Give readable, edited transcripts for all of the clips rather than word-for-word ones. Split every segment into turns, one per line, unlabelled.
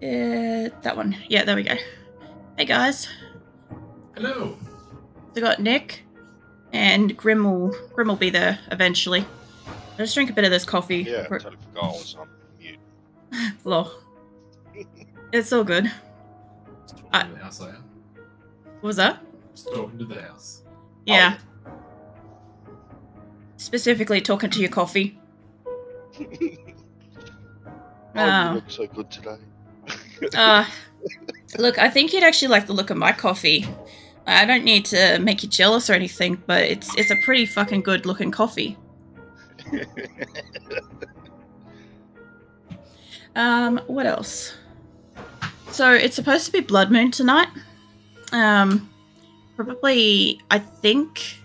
That one. Yeah, there we go. Hey guys.
Hello.
We got Nick, and Grim will be there eventually. I'll just drink a bit of this coffee.
Yeah, I totally forgot I was on mute.
Lol. It's all good.
Just talking to the house, I am.
What was that?
Just talking to the house.
Yeah. Specifically talking to your coffee.
You look so good today.
Look, I think you'd actually like the look of my coffee. I don't need to make you jealous or anything, but it's a pretty fucking good looking coffee. What else? So it's supposed to be Blood Moon tonight. Probably, I think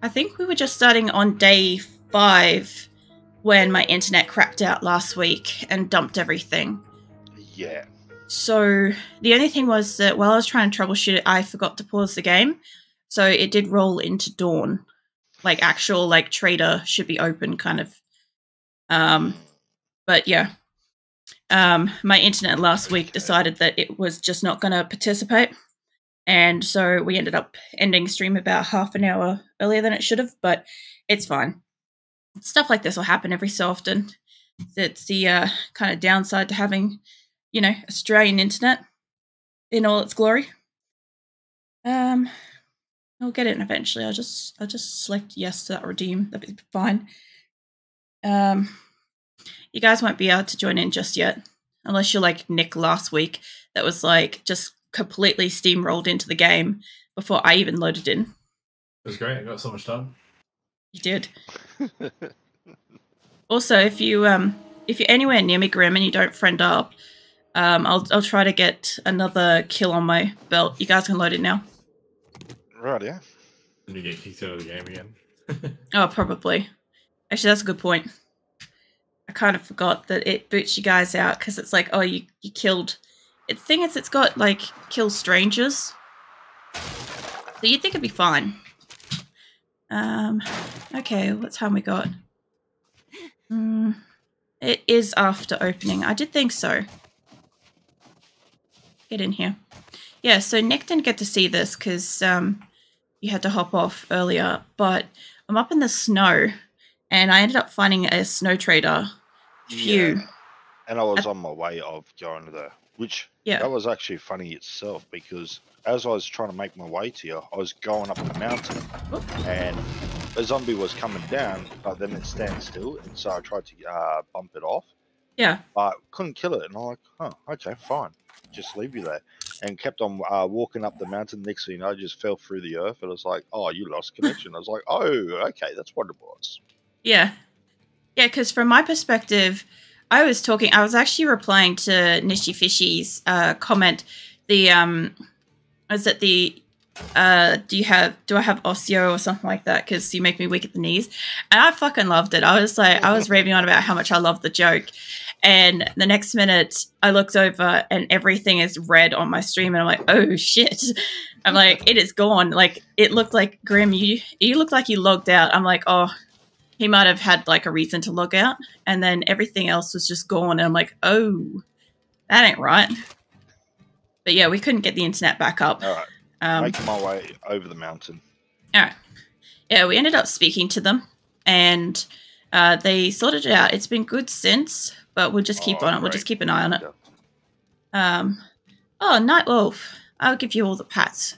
we were just starting on day 5 when my internet crapped out last week and dumped everything.
Yeah.
So the only thing was that while I was trying to troubleshoot it, I forgot to pause the game. So it did roll into dawn. Like actual trader should be open kind of. But yeah. My internet last week decided that it was just not going to participate. And so we ended up ending stream about half an hour earlier than it should have, but it's fine. Stuff like this will happen every so often. It's the kind of downside to having, Australian internet in all its glory. I'll get it eventually. I'll just select yes to that redeem. That'll be fine. You guys won't be able to join in just yet, unless you're like Nick last week. That was just completely steamrolled into the game before I even loaded in.
It was great. I got so much done.
You did. Also, if you're anywhere near me, Grim, and you don't friend up, I'll try to get another kill on my belt. You guys can load it now.
Right, yeah.
And you get kicked out of the game again.
Oh, probably. Actually, that's a good point. I kind of forgot that it boots you guys out because it's like, oh, you killed. The thing is, it's got kill strangers, so you'd think it'd be fine. Okay, what time we got? It is after opening. I did think so. Get in here. Yeah, so Nick didn't get to see this because you had to hop off earlier, but I'm up in the snow, and I ended up finding a snow trader.
Yeah. And I was on my way of going there, which that was actually funny itself because as I was trying to make my way to you, I was going up the mountain and a zombie was coming down, but then it stands still, and so I tried to bump it off.
Yeah.
But couldn't kill it, and I'm like, oh, okay, fine. Just leave you there. And kept on walking up the mountain. Next thing you know, I just fell through the earth, and I was like, oh, you lost connection. I was like, oh, okay, that's what it was.
Yeah. Yeah, because from my perspective, I was actually replying to Nishy Fishy's comment. Do I have osteo or something like that? Because you make me weak at the knees. And I fucking loved it. I was raving on about how much I loved the joke. And the next minute I looked over and everything is red on my stream and I'm like, oh shit. I'm like, it is gone. It looked like Grim, you looked like you logged out. I'm like, oh, he might have had a reason to log out, and then everything else was just gone. And I'm like, oh, that ain't right. But yeah, we couldn't get the internet back up.
All right, making my way over the mountain.
All right. Yeah, we ended up speaking to them, and they sorted it out. It's been good since, but we'll just keep on it. We'll just keep an eye on it. Oh, Night Wolf. I'll give you all the pats.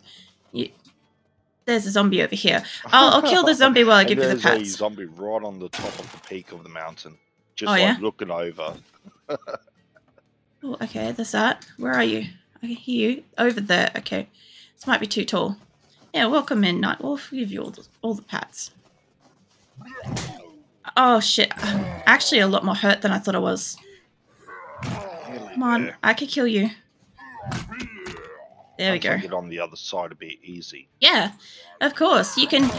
There's a zombie over here. I'll kill the zombie while I give you the pats.
There's a zombie right on the top of the peak of the mountain. Just looking over.
Oh, okay, there's that. Where are you? I can hear you. Over there. Okay. This might be too tall. Yeah, welcome in, Night Wolf. We'll give you all the pats. Oh, shit. I'm actually a lot more hurt than I thought I was. Come on, I could kill you. There we go.
Get on the other side, it'd be easy.
Yeah, of course. You can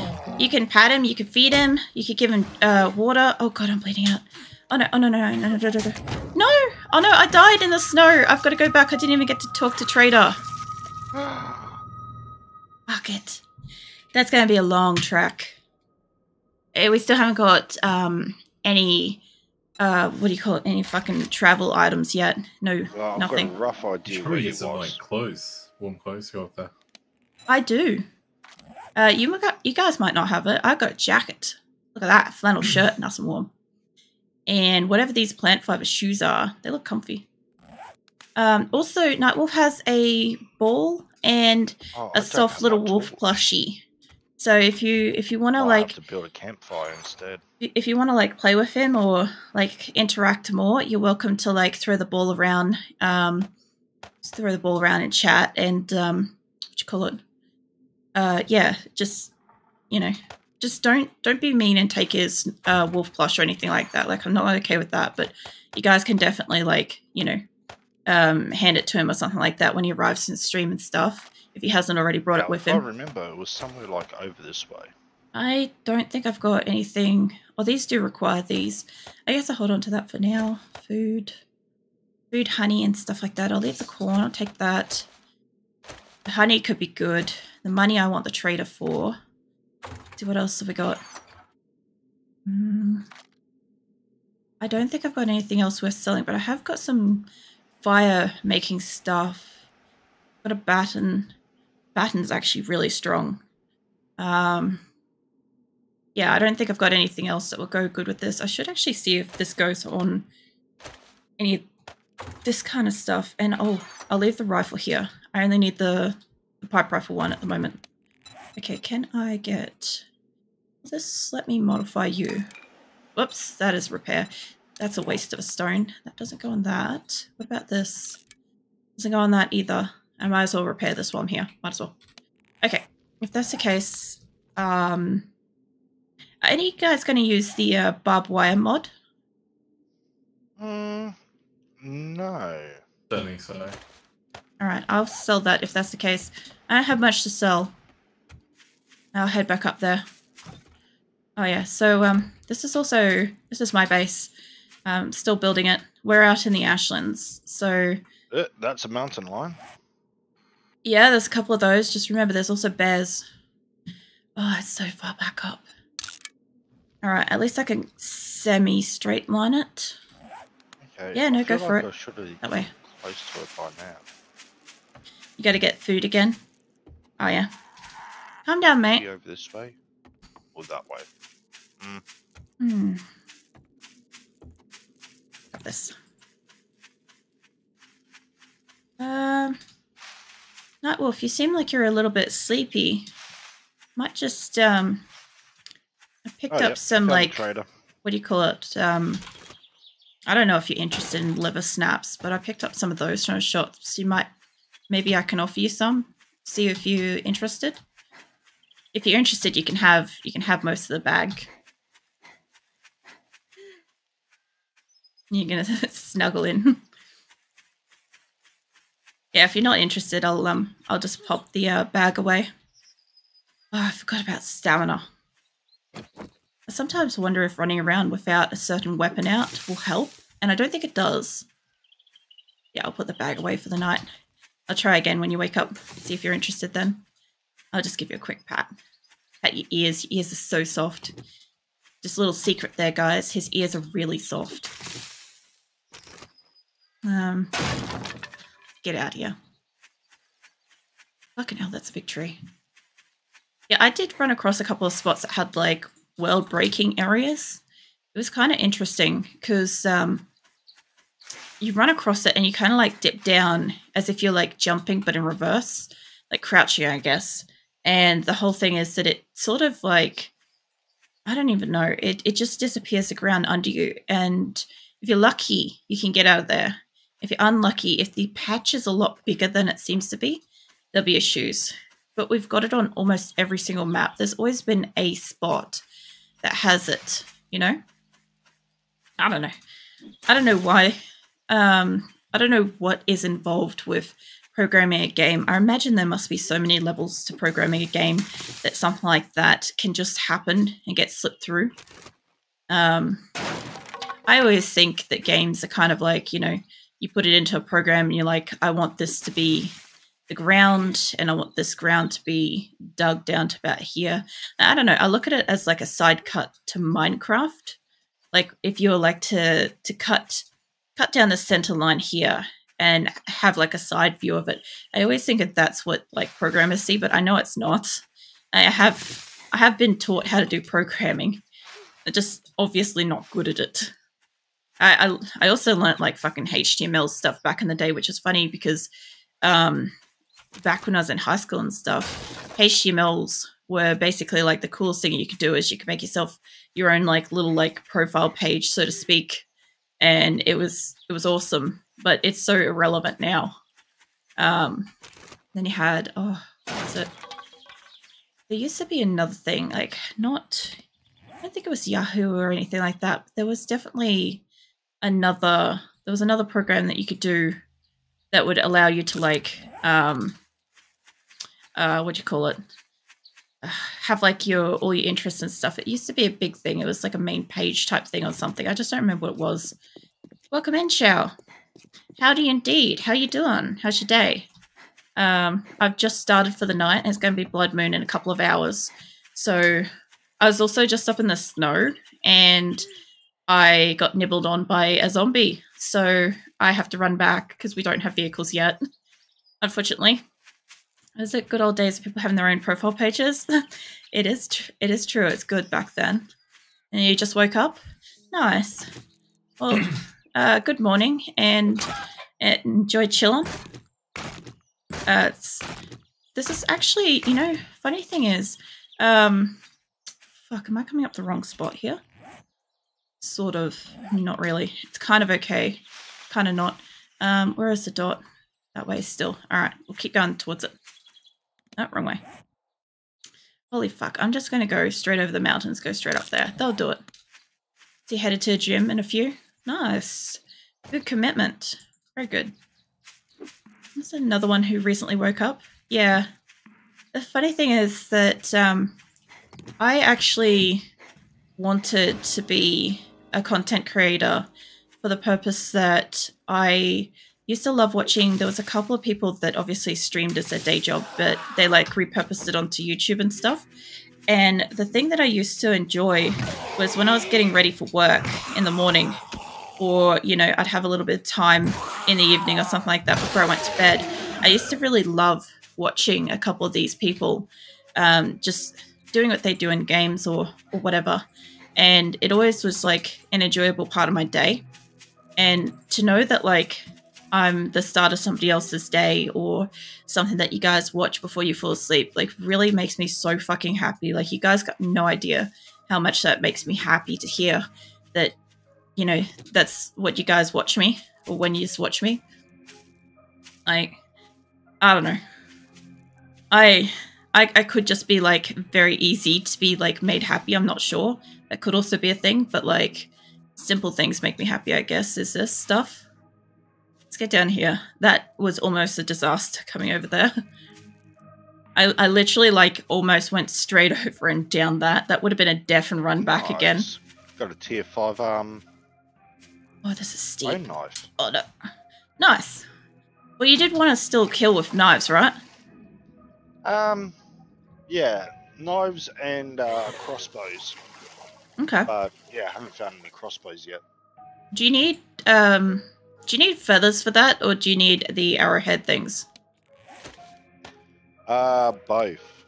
pat him. You can feed him. You can give him water. Oh god, I'm bleeding out. Oh no! Oh no! No! No! No! No! No! No! Oh no! I died in the snow. I've got to go back. I didn't even get to talk to Trader. Fuck it. That's gonna be a long track. We still haven't got any what do you call it? Any fucking travel items yet? No,
well,
nothing.
I've got a rough idea
You
where
probably
you
get some
was.
like clothes, warm clothes. Go up there.
I do. You guys might not have it. I got a jacket. Look at that flannel shirt, nice and warm. And whatever these plant fiber shoes are, they look comfy. Also, Nightwolf has a ball and a soft little wolf plushie. So if you want to like,
have to build a campfire instead.
If you want to like play with him or like interact more, you're welcome to like throw the ball around. Just throw the ball around in chat and what you call it? Yeah, just just don't be mean and take his wolf plush or anything like that. Like I'm not okay with that, but you guys can definitely like hand it to him or something like that when he arrives in the stream and stuff. If he hasn't already brought it with him.
I remember, it was somewhere like over this way.
I don't think I've got anything. Well, these do require these. I guess I'll hold on to that for now. Food, honey, and stuff like that. I'll leave the corn. I'll take that. The honey could be good. The money I want the trader for. Let's see what else have we got. I don't think I've got anything else worth selling, but I have got some fire making stuff. Got a batten. Batten's actually really strong. Yeah, I don't think I've got anything else that will go good with this. I should actually see if this goes on any of this kind of stuff. And I'll leave the rifle here. I only need the pipe rifle one at the moment. Okay, can I get this? Let me modify you. Whoops, that is repair. That's a waste of a stone. That doesn't go on that. What about this? Doesn't go on that either. I might as well repair this while I'm here. Might as well. Okay, if that's the case, are any of you guys going to use the barbed wire mod?
No.
Don't think so.
Alright, I'll sell that if that's the case. I don't have much to sell. I'll head back up there. Oh yeah, so this is my base. Still building it. We're out in the Ashlands, so...
That's a mountain lion?
Yeah, there's a couple of those. Just remember, there's also bears. Oh, it's so far back up. Alright, at least I can semi-straight line it.
Okay.
Yeah, no, go for it. That way.
Close to it by now.
You gotta get food again. Oh, yeah. Calm down, mate.
Over this way? Or that way?
Got this. Nightwolf, you seem like you're a little bit sleepy. Might just, I picked up some, like, what do you call it? I don't know if you're interested in liver snaps, but I picked up some of those from a shop. So maybe I can offer you some. See if you're interested. If you're interested, you can have most of the bag. You're gonna snuggle in. Yeah, if you're not interested, I'll just pop the bag away. Oh, I forgot about stamina. I sometimes wonder if running around without a certain weapon out will help, and I don't think it does. Yeah, I'll put the bag away for the night. I'll try again when you wake up. See if you're interested then. I'll just give you a quick pat. Pat your ears. Your ears are so soft. Just a little secret there, guys. His ears are really soft. Get out here. Fucking hell, that's a big tree. Yeah, I did run across a couple of spots that had, like, world-breaking areas. It was kind of interesting because you run across it and you kind of, like, dip down as if you're, like, jumping but in reverse. Like, crouching, I guess. And the whole thing is that it sort of, like, I don't even know. It just disappears the ground under you. And if you're lucky, you can get out of there. If you're unlucky, if the patch is a lot bigger than it seems to be, there'll be issues. But we've got it on almost every single map. There's always been a spot that has it, you know? I don't know. I don't know why. I don't know what is involved with programming a game. I imagine there must be so many levels to programming a game that something like that can just happen and get slipped through. I always think that games are kind of like, you know, you put it into a program and you're like, I want this to be the ground and I want this ground to be dug down to about here. I don't know. I look at it as like a side cut to Minecraft. like if you were like to cut down the center line here and have like a side view of it. I always think that that's what like programmers see, but I know it's not. I have been taught how to do programming. I'm just obviously not good at it. I also learnt like fucking HTML stuff back in the day, which is funny because back when I was in high school and stuff, HTMLs were basically like the coolest thing you could do is you could make yourself your own like little like profile page, so to speak. And it was awesome, but it's so irrelevant now. Then you had, oh, what was it? There used to be another thing, like not, I don't think it was Yahoo or anything like that. But there was definitely another program that you could do that would allow you to like, what do you call it? Have like all your interests and stuff. It used to be a big thing. It was like a main page type thing or something. I just don't remember what it was. Welcome in, Shao. Howdy indeed. How you doing? How's your day? I've just started for the night. It's going to be Blood Moon in a couple of hours. So I was also just up in the snow and I got nibbled on by a zombie. So I have to run back because we don't have vehicles yet, unfortunately. Is it good old days of people having their own profile pages? It is true. It's good back then. And you just woke up? Nice. Well, good morning and enjoy chilling. This is actually, you know, funny thing is, fuck, am I coming up the wrong spot here? Sort of, not really. It's kind of okay. Kind of not. Where is the dot? That way still. All right, we'll keep going towards it. Oh, wrong way. Holy fuck, I'm just going to go straight over the mountains, go straight up there. They'll do it. Is he headed to a gym in a few? Nice. Good commitment. Very good. There's another one who recently woke up. Yeah. The funny thing is that I actually wanted to be a content creator for the purpose that I used to love watching. There was a couple of people that obviously streamed as their day job, but they like repurposed it onto YouTube and stuff. And the thing that I used to enjoy was when I was getting ready for work in the morning, or, you know, I'd have a little bit of time in the evening or something like that before I went to bed. I used to really love watching a couple of these people just doing what they do in games or whatever. And it always was like an enjoyable part of my day. And to know that like I'm the start of somebody else's day or something that you guys watch before you fall asleep, like really makes me so fucking happy. Like you guys got no idea how much that makes me happy to hear that, you know, that's what you guys watch me, or when you just watch me. Like, I don't know. I could just be like very easy to be like made happy. I'm not sure. That could also be a thing, but like simple things make me happy, I guess, is this stuff. Let's get down here. That was almost a disaster coming over there. I literally like almost went straight over and down that. That would have been a death and run back again.
Got a tier 5
Oh, this is steep.
bone knife.
Oh no. Nice. Well, you did want to still kill with knives, right?
Yeah, knives and crossbows.
Okay.
But yeah, I haven't found any crossbows yet.
Do you need feathers for that, or do you need the arrowhead things?
Both.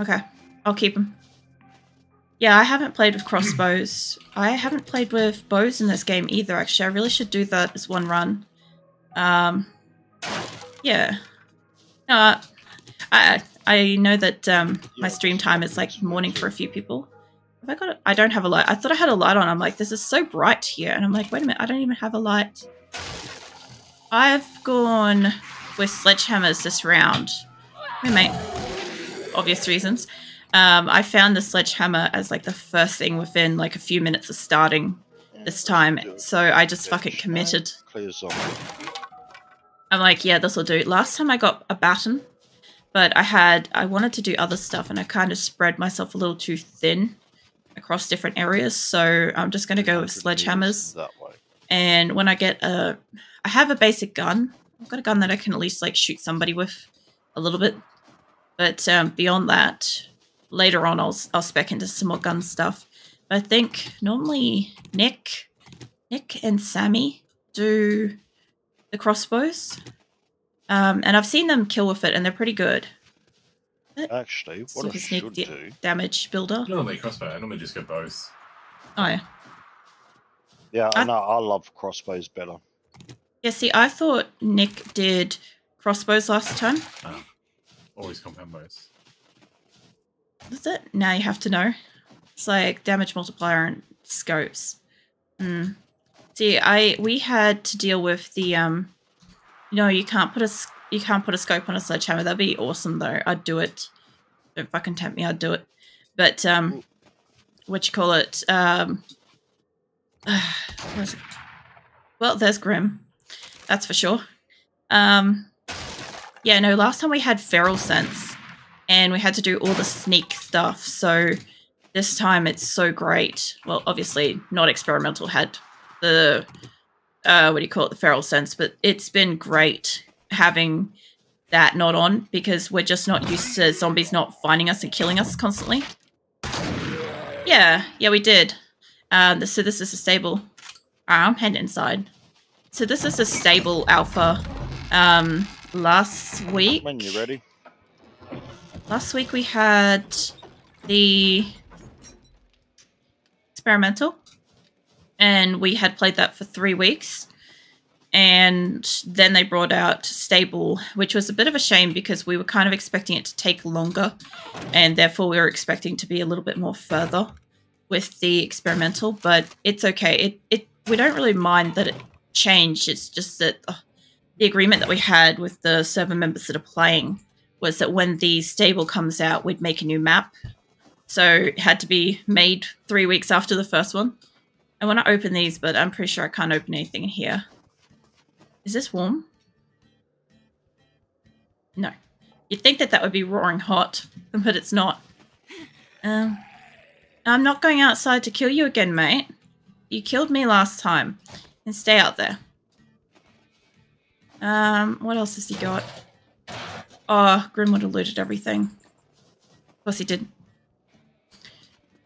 Okay, I'll keep them. Yeah, I haven't played with crossbows. I haven't played with bows in this game either, actually. I really should do that as one run. Yeah. No, I know that my stream time is like morning for a few people. Have I got it? I don't have a light. I thought I had a light on. I'm like, this is so bright here. And I'm like, wait a minute, I don't even have a light. I've gone with sledgehammers this round. Hey, mate. Obvious reasons. I found the sledgehammer as like the first thing within like a few minutes of starting this time. So I just fucking committed. I'm like, yeah, this will do. Last time I got a baton, but I wanted to do other stuff and I kind of spread myself a little too thin across different areas. So I'm just going to go with sledgehammers. And when I get I have a basic gun. I've got a gun that I can at least like shoot somebody with a little bit. But beyond that, later on I'll spec into some more gun stuff. I think normally Nick and Sammy do the crossbows. And I've seen them kill with it, and they're pretty good.
Actually, what I should do...
Damage builder.
Normally crossbow. I normally just get bows.
Oh, yeah.
Yeah, I know. I love crossbows better.
Yeah, see, I thought Nick did crossbows last time.
Always compound bows.
Is it? Now you have to know. It's like damage multiplier and scopes. See, we had to deal with the you can't put a scope on a sledgehammer. That'd be awesome though. I'd do it. Don't fucking tempt me. I'd do it. But what you call it? Where's it? Well, there's Grim. That's for sure. Yeah, no. Last time we had feral sense, and we had to do all the sneak stuff. So this time it's so great. Well, obviously not experimental had the what do you call it, the feral sense, but it's been great having that not on because we're just not used to zombies not finding us and killing us constantly. Yeah, we did. So this is a stable. I'm heading inside. So this is a stable alpha. Last week.
When you're ready.
Last week we had the experimental, and we had played that for 3 weeks. And then they brought out stable, which was a bit of a shame because we were kind of expecting it to take longer, and therefore we were expecting to be a little bit more further with the experimental. But it's okay. We don't really mind that it changed. It's just that the agreement that we had with the server members that are playing was that when the stable comes out, we'd make a new map. So it had to be made 3 weeks after the first one. I want to open these, but I'm pretty sure I can't open anything in here. Is this warm? No. You'd think that would be roaring hot, but it's not. I'm not going outside to kill you again, mate. You killed me last time. And stay out there. What else has he got? Oh, Grim would have looted everything. Of course he did.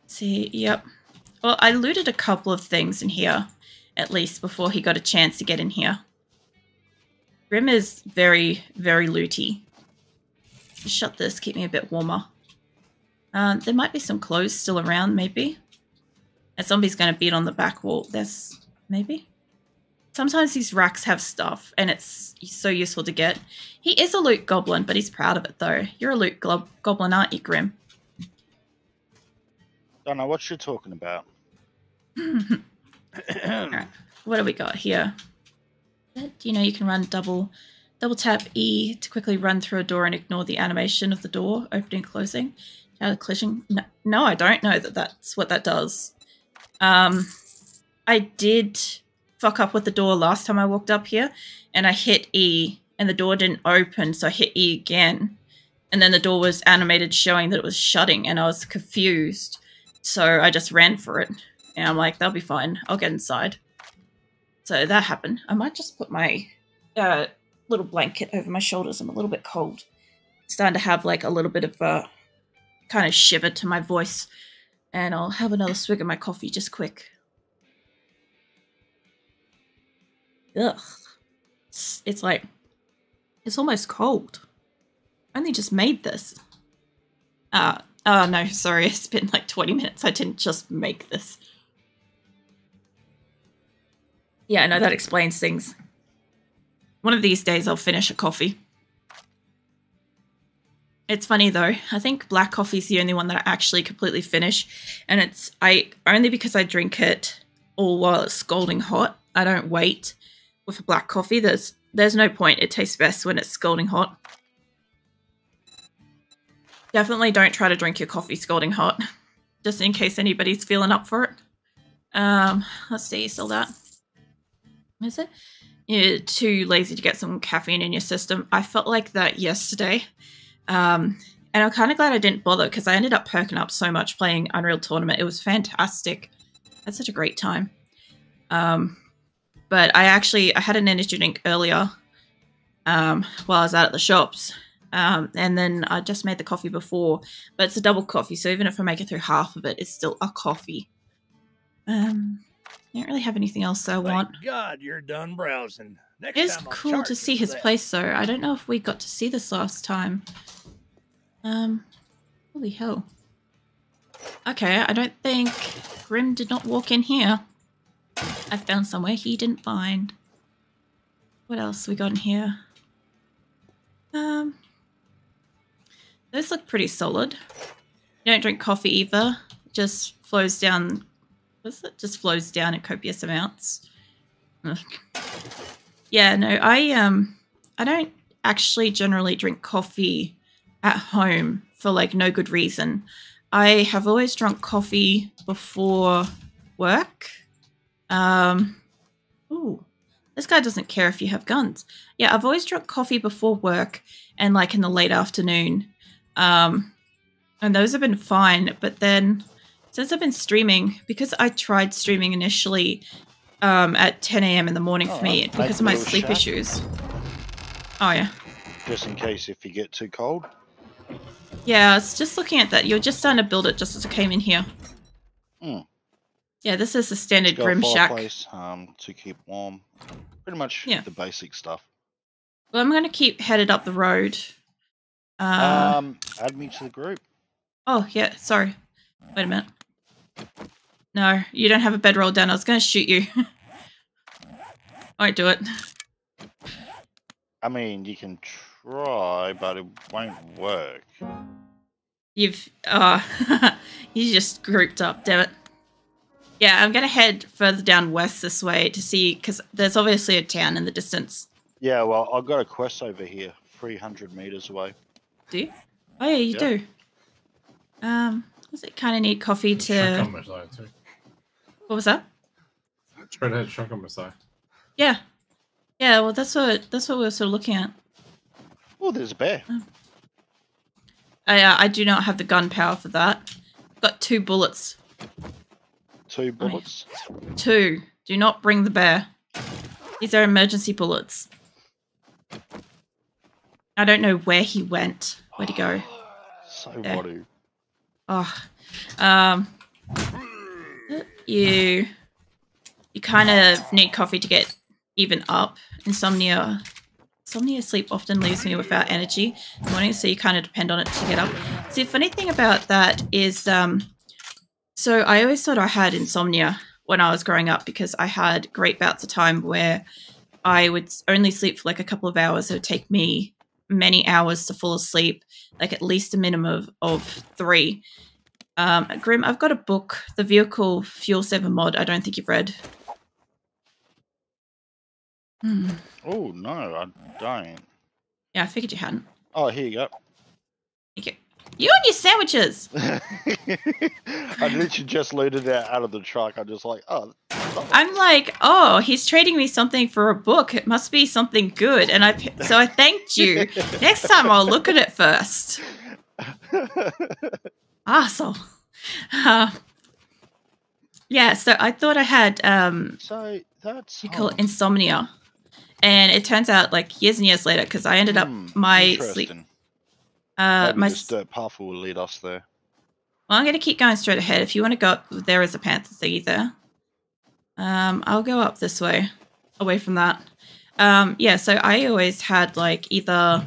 Let's see, yep. Well, I looted a couple of things in here, at least, before he got a chance to get in here. Grim is very, very looty. Just shut this, keep me a bit warmer. There might be some clothes still around, maybe. A zombie's going to beat on the back wall. There's... maybe? Sometimes these racks have stuff, and it's so useful to get. He is a loot goblin, but he's proud of it, though. You're a loot goblin, aren't you, Grim?
Don't know what you're talking about.
Alright, what do we got here? Do you know you can run double tap E to quickly run through a door and ignore the animation of the door opening and closing? Collision? No, I don't know that that's what that does. I did fuck up with the door last time I walked up here, and I hit E, and the door didn't open, so I hit E again, and then the door was animated showing that it was shutting, and I was confused, so I just ran for it, and I'm like, that'll be fine, I'll get inside. So that happened. I might just put my little blanket over my shoulders. I'm a little bit cold. It's starting to have like a little bit of a kind of shiver to my voice, and I'll have another swig of my coffee just quick. Ugh. It's like, it's almost cold. I only just made this. Oh no, sorry, it's been like 20 minutes. I didn't just make this. Yeah, I know that explains things. One of these days I'll finish a coffee. It's funny though, I think black coffee is the only one that I actually completely finish. And it's only because I drink it all while it's scalding hot. I don't wait with a black coffee. There's no point. It tastes best when it's scalding hot. Definitely don't try to drink your coffee scalding hot. Just in case anybody's feeling up for it. Let's see, still that. Is it? You're too lazy to get some caffeine in your system. I felt like that yesterday. And I'm kind of glad I didn't bother because I ended up perking up so much playing Unreal Tournament. It was fantastic. I had such a great time. But I had an energy drink earlier while I was out at the shops. And then I just made the coffee before. But it's a double coffee, so even if I make it through half of it, it's still a coffee. Don't really have anything else I want.
Thank God you're done browsing. Next
It is
time I'll
cool
charge
to
you
see
for
his
that.
place, though. I don't know if we got to see this last time. Holy hell. Okay, I don't think Grim did not walk in here. I found somewhere he didn't find. What else we got in here? Those look pretty solid. You don't drink coffee either. It just flows down. What's it? Just flows down in copious amounts. Ugh. Yeah, no, I don't actually generally drink coffee at home for like no good reason. I have always drunk coffee before work. Ooh, this guy doesn't care if you have guns. Yeah, I've always drunk coffee before work and like in the late afternoon. And those have been fine, but then since I've been streaming, because I tried streaming initially at 10 a.m. in the morning for me because of my sleep issues. Oh, yeah.
Just in case if you get too cold.
Yeah, I was just looking at that. You're just starting to build it just as I came in here. Yeah, this is the standard Grim Shack.
To keep warm. Pretty much the basic stuff.
Well, I'm going to keep headed up the road.
Add me to the group.
Oh, yeah, sorry. Wait a minute. No, you don't have a bedroll down. I was going to shoot you. I won't do it.
I mean, you can try, but it won't work.
You've, you just grouped up, damn it. Yeah, I'm going to head further down west this way to see, because there's obviously a town in the distance.
Yeah, well, I've got a quest over here, 300 meters away.
Do you? Oh, yeah, you do. Does it kind of need coffee to...
Shotgun Messiah too.
What was that?
Straight ahead, Shotgun Messiah.
Yeah. Yeah, well, that's what we're sort of looking at.
Oh, there's a bear.
I do not have the gunpowder for that. I've got 2 bullets.
2 bullets?
2. Do not bring the bear. These are emergency bullets. I don't know where he went. Where'd he go?
So what?
Oh. You kind of need coffee to get even up. Insomnia sleep often leaves me without energy in the morning, so you kind of depend on it to get up. See, the funny thing about that is, so I always thought I had insomnia when I was growing up because I had great bouts of time where I would only sleep for like a couple of hours. It would take me many hours to fall asleep, like at least a minimum of 3. Grim, I've got a book, The Vehicle Fuel Saver Mod. I don't think you've read.
Oh, no, I don't.
Yeah, I figured you hadn't.
Oh, here you go.
Thank you. You and your sandwiches!
I literally just looted it out of the truck. I'm just like, oh.
I'm like, oh, he's trading me something for a book. It must be something good. And so I thanked you. Next time I'll look at it first. Arsehole. Yeah, so I thought I had
so that's
you call it insomnia. And it turns out like years and years later, because I ended up my sleep.
My dirt path will lead us there.
Well, I'm going to keep going straight ahead. If you want to go up, there is a panther thingy there. I'll go up this way, away from that. Yeah, so I always had like either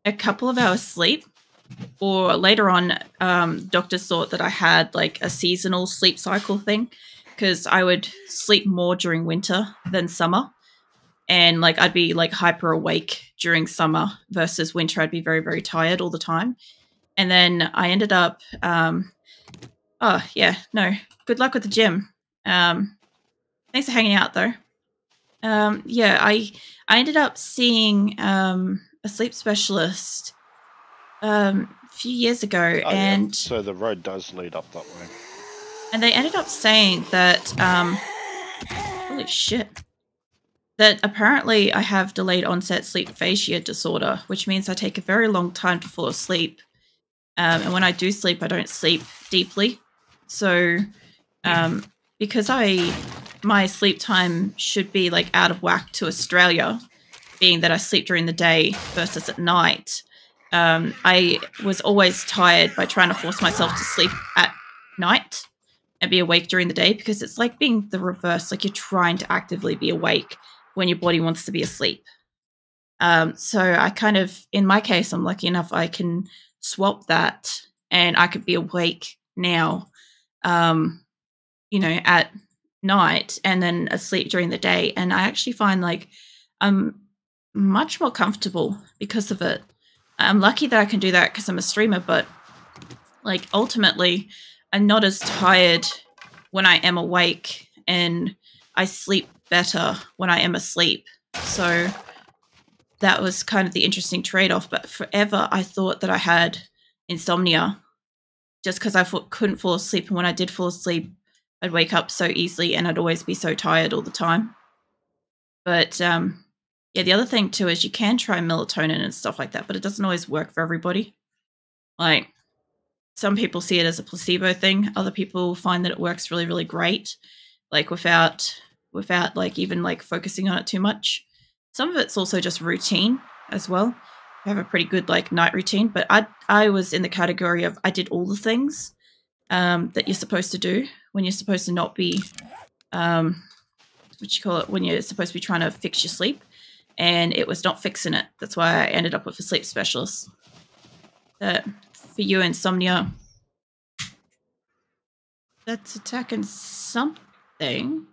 a couple of hours sleep, or later on, doctors thought that I had like a seasonal sleep cycle thing, because I would sleep more during winter than summer. And like I'd be like hyper awake during summer versus winter. I'd be very, very tired all the time. And then I ended up, oh yeah, no, good luck with the gym. Thanks for hanging out though. Yeah, I ended up seeing a sleep specialist a few years ago, and
so the road does lead up that way.
And they ended up saying that, holy shit. That apparently I have delayed onset sleep aphasia disorder, which means I take a very long time to fall asleep. And when I do sleep, I don't sleep deeply. So because my sleep time should be like out of whack to Australia, being that I sleep during the day versus at night, I was always tired by trying to force myself to sleep at night. and be awake during the day, because it's like being the reverse. Like you're trying to actively be awake when your body wants to be asleep. So I kind of, in my case, I'm lucky enough I can swap that, and I could be awake now, you know, at night and then asleep during the day. And I actually find like I'm much more comfortable because of it. I'm lucky that I can do that because I'm a streamer, but like ultimately I'm not as tired when I am awake, and I sleep better when I am asleep. So that was kind of the interesting trade-off. But forever I thought that I had insomnia just because I couldn't fall asleep. And when I did fall asleep, I'd wake up so easily and I'd always be so tired all the time. But yeah, the other thing too is you can try melatonin and stuff like that, but it doesn't always work for everybody. Like some people see it as a placebo thing. Other people find that it works really, really great, like without like even like focusing on it too much. Some of it's also just routine as well. I have a pretty good like night routine, but I was in the category of I did all the things that you're supposed to do when you're supposed to not be, when you're supposed to be trying to fix your sleep, and it was not fixing it. That's why I ended up with a sleep specialist. For you, insomnia, that's attacking something.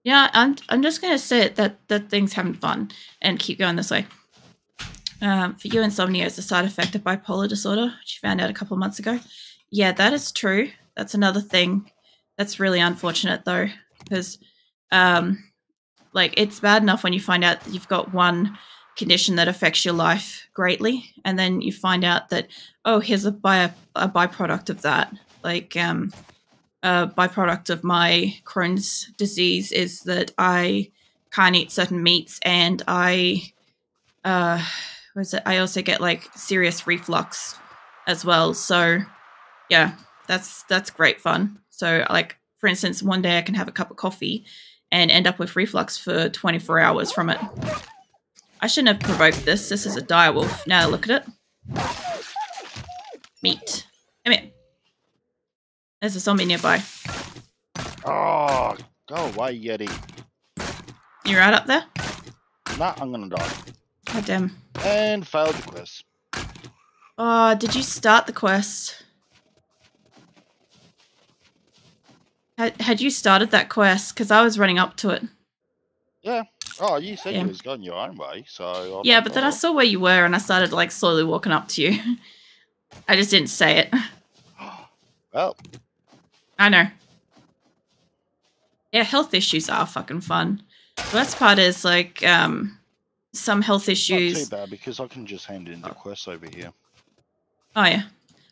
Yeah, I'm just gonna say that thing's having fun and keep going this way. For you, insomnia is a side effect of bipolar disorder, which you found out a couple of months ago. Yeah, that is true. That's another thing that's really unfortunate, though, because like it's bad enough when you find out that you've got one condition that affects your life greatly, and then you find out that, oh, here's a byproduct of that. Like a byproduct of my Crohn's disease is that I can't eat certain meats, and I also get like serious reflux as well. So yeah, that's great fun. So like for instance, one day I can have a cup of coffee and end up with reflux for 24 hours from it. I shouldn't have provoked this. This is a direwolf. Now look at it. Meat. Come here. There's a zombie nearby.
Oh, go away, Yeti.
You right up there?
Nah, I'm gonna die.
God damn.
And failed the quest.
Oh, did you start the quest? Had you started that quest? Because I was running up to it.
Yeah. Oh, you said you was going your own way, so...
Yeah, but then I saw where you were, and I started, like, slowly walking up to you. I just didn't say it.
Well.
I know. Yeah, health issues are fucking fun. The best part is, like, some health issues...
Not too bad, because I can just hand in the quests over here.
Oh, yeah.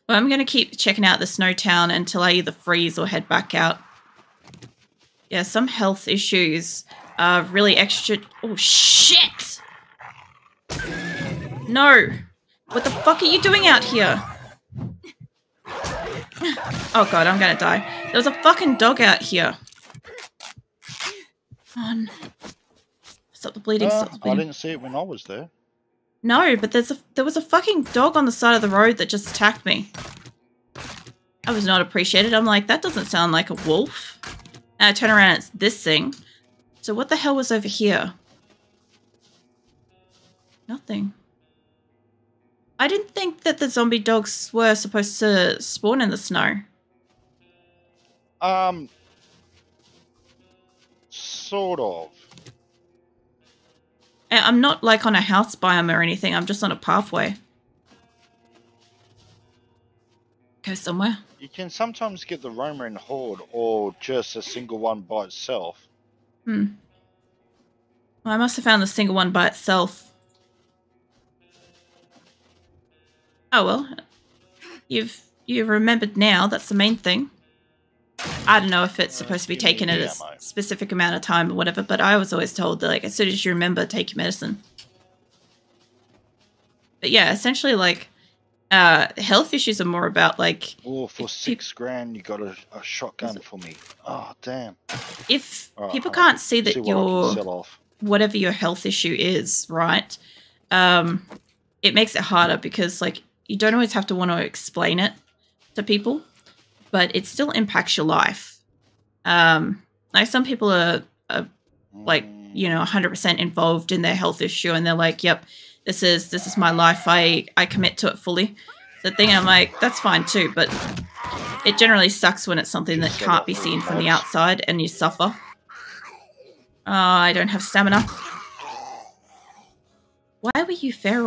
Well, I'm going to keep checking out the snow town until I either freeze or head back out. Yeah, some health issues are really extra... Oh, shit! No! What the fuck are you doing out here? Oh, God, I'm going to die. There was a fucking dog out here. Come on. Stop the bleeding, stop the bleeding.
I didn't see it when I was there.
No, but there was a fucking dog on the side of the road that just attacked me. I was not appreciated. I'm like, that doesn't sound like a wolf. And I turn around and it's this thing. So what the hell was over here? Nothing. I didn't think that the zombie dogs were supposed to spawn in the snow.
Sort of.
I'm not like on a house biome or anything. I'm just on a pathway. Go somewhere.
You can sometimes get the roamer in horde or just a single one by itself.
Well, I must have found the single one by itself. Oh well. You've remembered now, that's the main thing. I don't know if it's supposed to be taken at a specific amount of time or whatever, but I was always told that like as soon as you remember, take your medicine. But yeah, essentially like health issues are more about like...
Oh, for $6,000 you got a shotgun for me. Oh, damn.
If people can't see that whatever your health issue is, right, it makes it harder because like you don't always have to want to explain it to people. but it still impacts your life. Like some people are like, you know, 100% involved in their health issue, and they're like, yep, this is my life. I commit to it fully. The thing, I'm like, that's fine too, but it generally sucks when it's something that can't be seen from the outside and you suffer. I don't have stamina. Why were you feral?